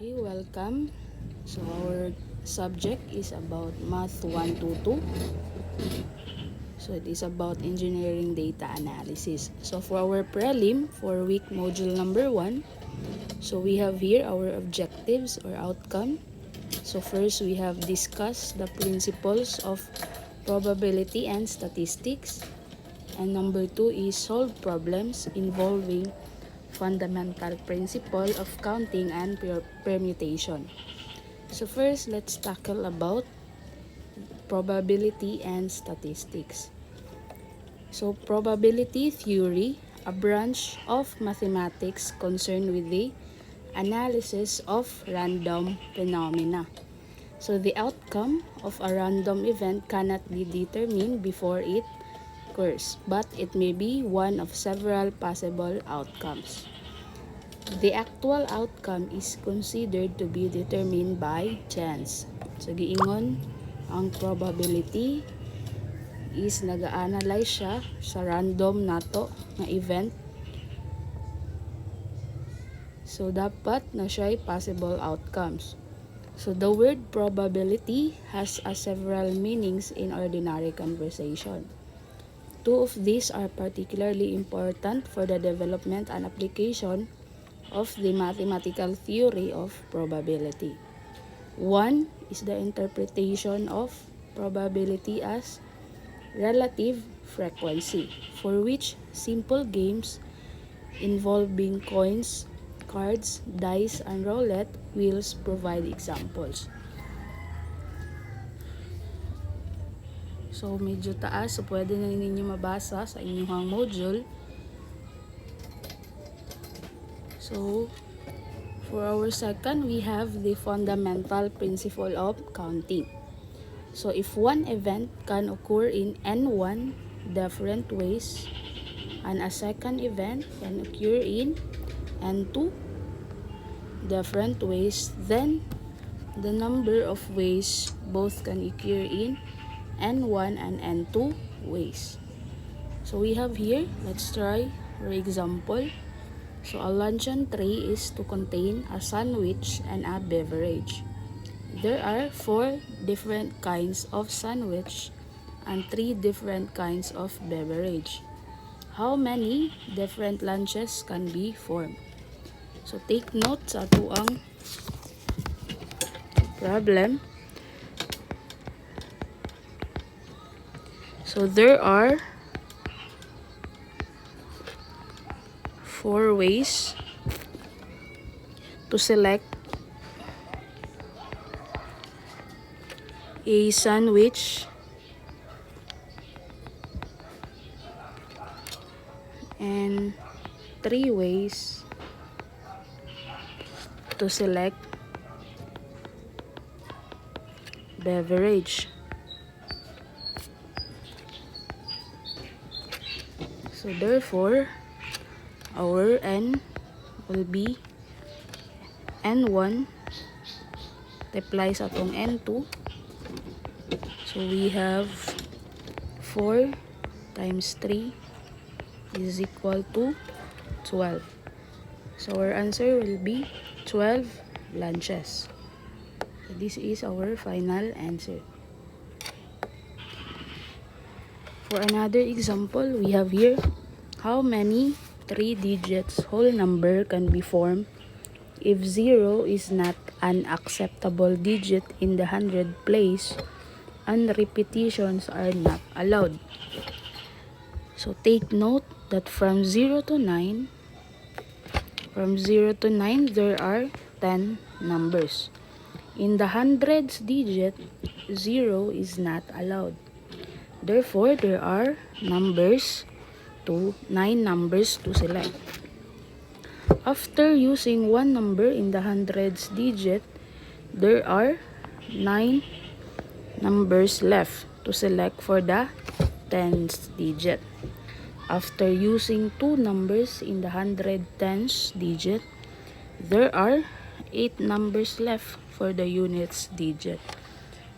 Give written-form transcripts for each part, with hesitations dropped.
Okay, welcome. So our subject is about Math 122. So it is about engineering data analysis. So for our prelim for week module number 1, so we have here our objectives or outcome. So first we have discussed the principles of probability and statistics. And number 2 is solve problems involving fundamental principle of counting and permutation. So first, let's tackle about probability and statistics. So probability theory, a branch of mathematics concerned with the analysis of random phenomena. So the outcome of a random event cannot be determined before it occurs, but it may be one of several possible outcomes. The actual outcome is considered to be determined by chance. So giingon, ang probability is nag-analyze siya sa random nato na event. So dapat na siya possible outcomes. So the word probability has several meanings in ordinary conversation. Two of these are particularly important for the development and application of the mathematical theory of probability. One is the interpretation of probability as relative frequency, for which simple games involving coins, cards, dice, and roulette wheels provide examples. So medyo taas, so pwede na ninyo mabasa sa inyong module. So for our second, we have the fundamental principle of counting. So if one event can occur in n1 different ways, and a second event can occur in n2 different ways, then the number of ways both can occur in n1 and n2 ways. So we have here, let's try for example. So a luncheon tray is to contain a sandwich and a beverage. There are 4 different kinds of sandwich and 3 different kinds of beverage. How many different lunches can be formed? So take note sa atuang problem. So there are 4 ways to select a sandwich and 3 ways to select beverage. So therefore, our n will be n1 multiplies atong n2. So we have 4 times 3 is equal to 12. So our answer will be 12 lunches. So this is our final answer. For another example, we have here, how many 3 digits whole number can be formed if 0 is not an acceptable digit in the 100 place and repetitions are not allowed. So take note that from 0 to 9 there are 10 numbers. In the hundreds digit, 0 is not allowed. Therefore, there are 9 numbers to select. After using one number in the hundreds digit, there are 9 numbers left to select for the tens digit. After using 2 numbers in the 110s digit, there are 8 numbers left for the units digit.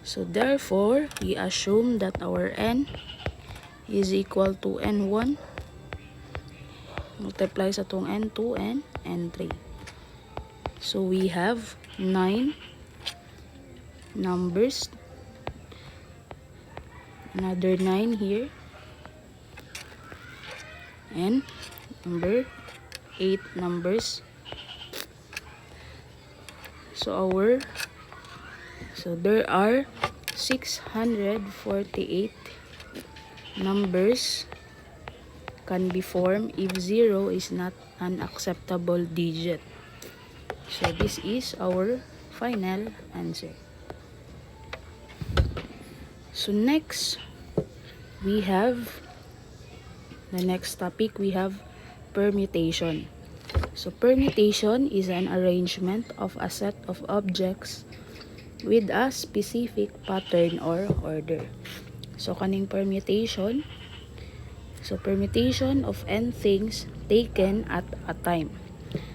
So therefore, we assume that our n is equal to n1 multiply sa itong n2 and n3. So we have 9 numbers, another 9 here, and number 8 numbers. So there are 648 numbers can be formed if 0 is not an acceptable digit. So this is our final answer. So next, we have the next topic, we have permutation. So permutation is an arrangement of a set of objects with a specific pattern or order. So kaning permutation, so permutation of n things taken at a time.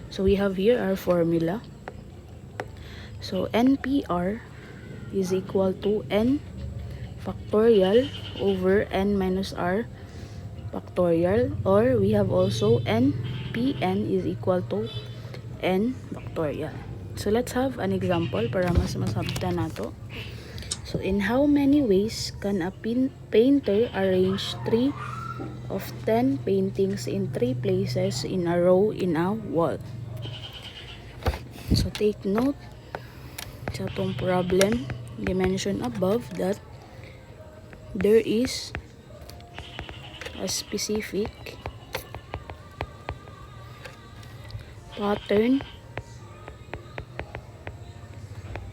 So we have here our formula. So NPR is equal to n factorial over n minus r factorial, or we have also NPN is equal to n factorial. So let's have an example para mas masabtan nato. So in how many ways can a painter arrange 3 of 10 paintings in 3 places in a row in a wall? So take note sa itong problem, they mentioned above that there is a specific pattern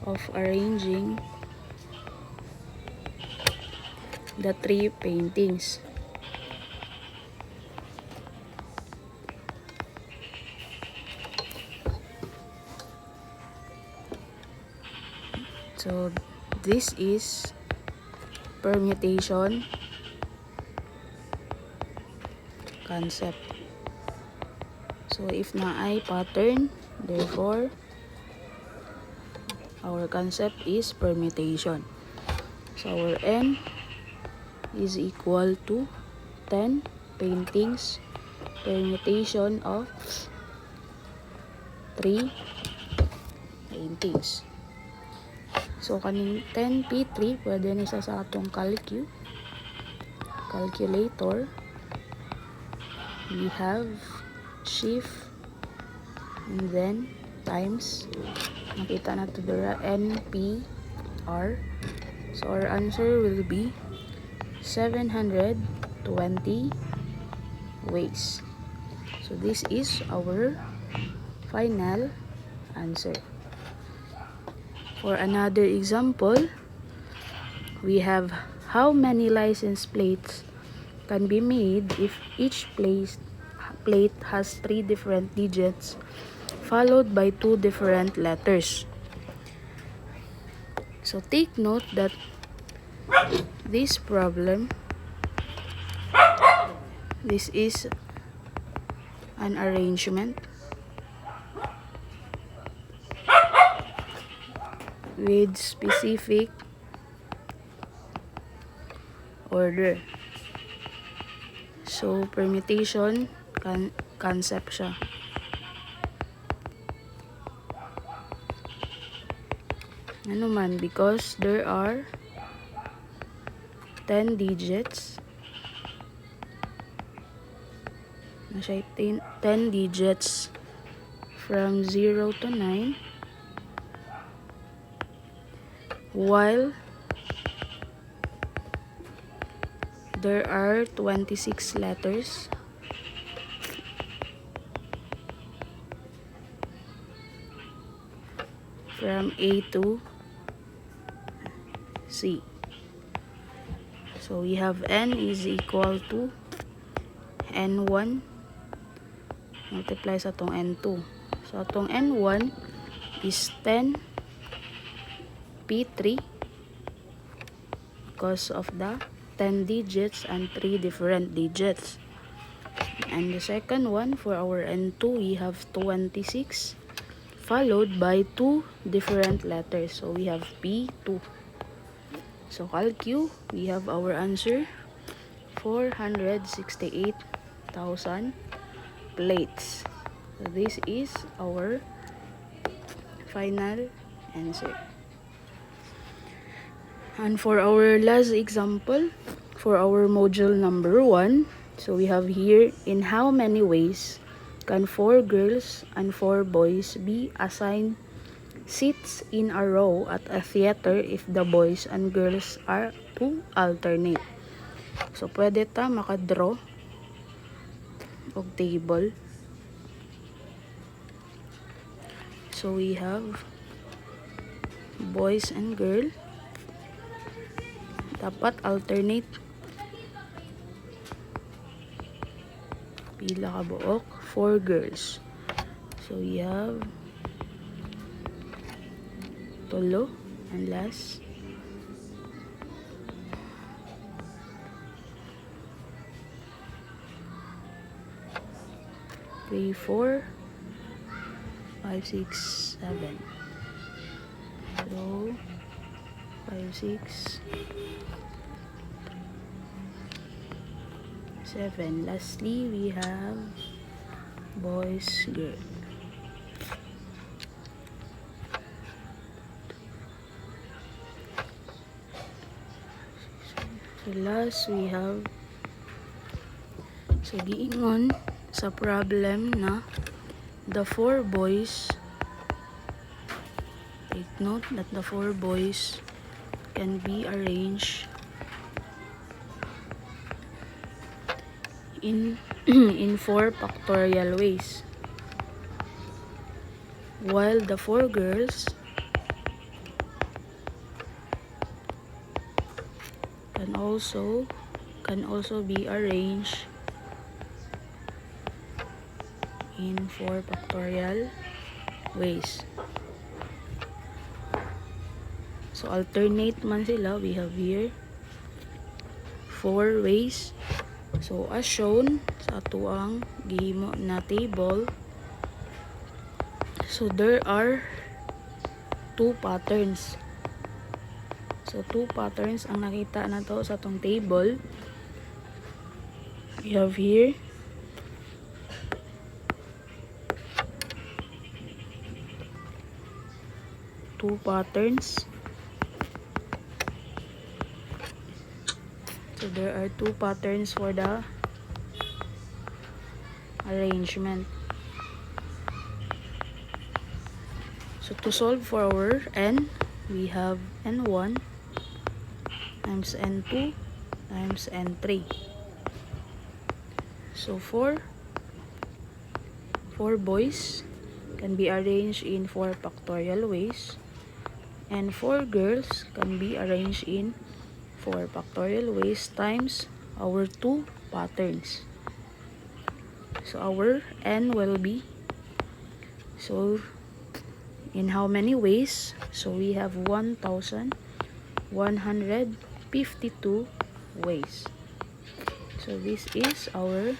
of arranging the 3 paintings. So this is permutation concept. So if na ay pattern, therefore our concept is permutation. So our n is equal to 10 paintings permutation of 3 paintings. So kaning 10p3 pwede na sa atong calculator. We have shift and then times, nakita na to the NPR. So our answer will be 720 ways. So this is our final answer. For another example, we have how many license plates can be made if each plate has 3 different digits followed by 2 different letters. So take note that this problem, this is an arrangement with specific order. So permutation concept siya. Ano man, because there are 10 digits. Nasa 10 digits from 0 to 9, while there are 26 letters. From A to C. So we have n is equal to n1 multiply sa atong n2. So atong n1 is 10 p3 because of the 10 digits and 3 different digits. And the second one for our n2, we have 26 followed by 2 different letters. So we have P2. So calcu, we have our answer 468,000 plates. So this is our final answer. And for our last example, for our module number 1, so we have here, in how many ways can 4 girls and 4 boys be assigned seats in a row at a theater if the boys and girls are to alternate? So, pwede ta makadraw og table. So, we have boys and girl. Dapat alternate. Pila ka buok? 4 girls. So, we have tulo and last. Three, 4, 5, 6, 7. So, 5, 6, 7. Lastly, we have boys, girl. So last, we have, so giingon sa problem na the 4 boys, take note that the 4 boys can be arranged in 4 factorial ways, while the 4 girls can also be arranged in 4 factorial ways. So alternate man sila. We have here 4 ways. So, as shown sa atuang gihimo na table, so there are 2 patterns. So, 2 patterns ang nakita na to sa atong table. We have here two patterns. So there are 2 patterns for the arrangement. So to solve for our n, we have n1 times n2 times n3. So 4 boys can be arranged in 4 factorial ways, and 4 girls can be arranged in 4 factorial ways times our 2 patterns. So our n will be, so in how many ways? So we have 1,152 ways. So this is our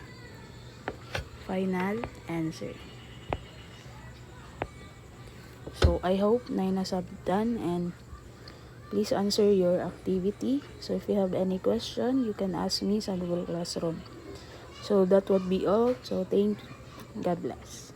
final answer. So I hope na nasabtan, and please answer your activity. So if you have any question, you can ask me sa Google Classroom. So that would be all. So thank you. God bless.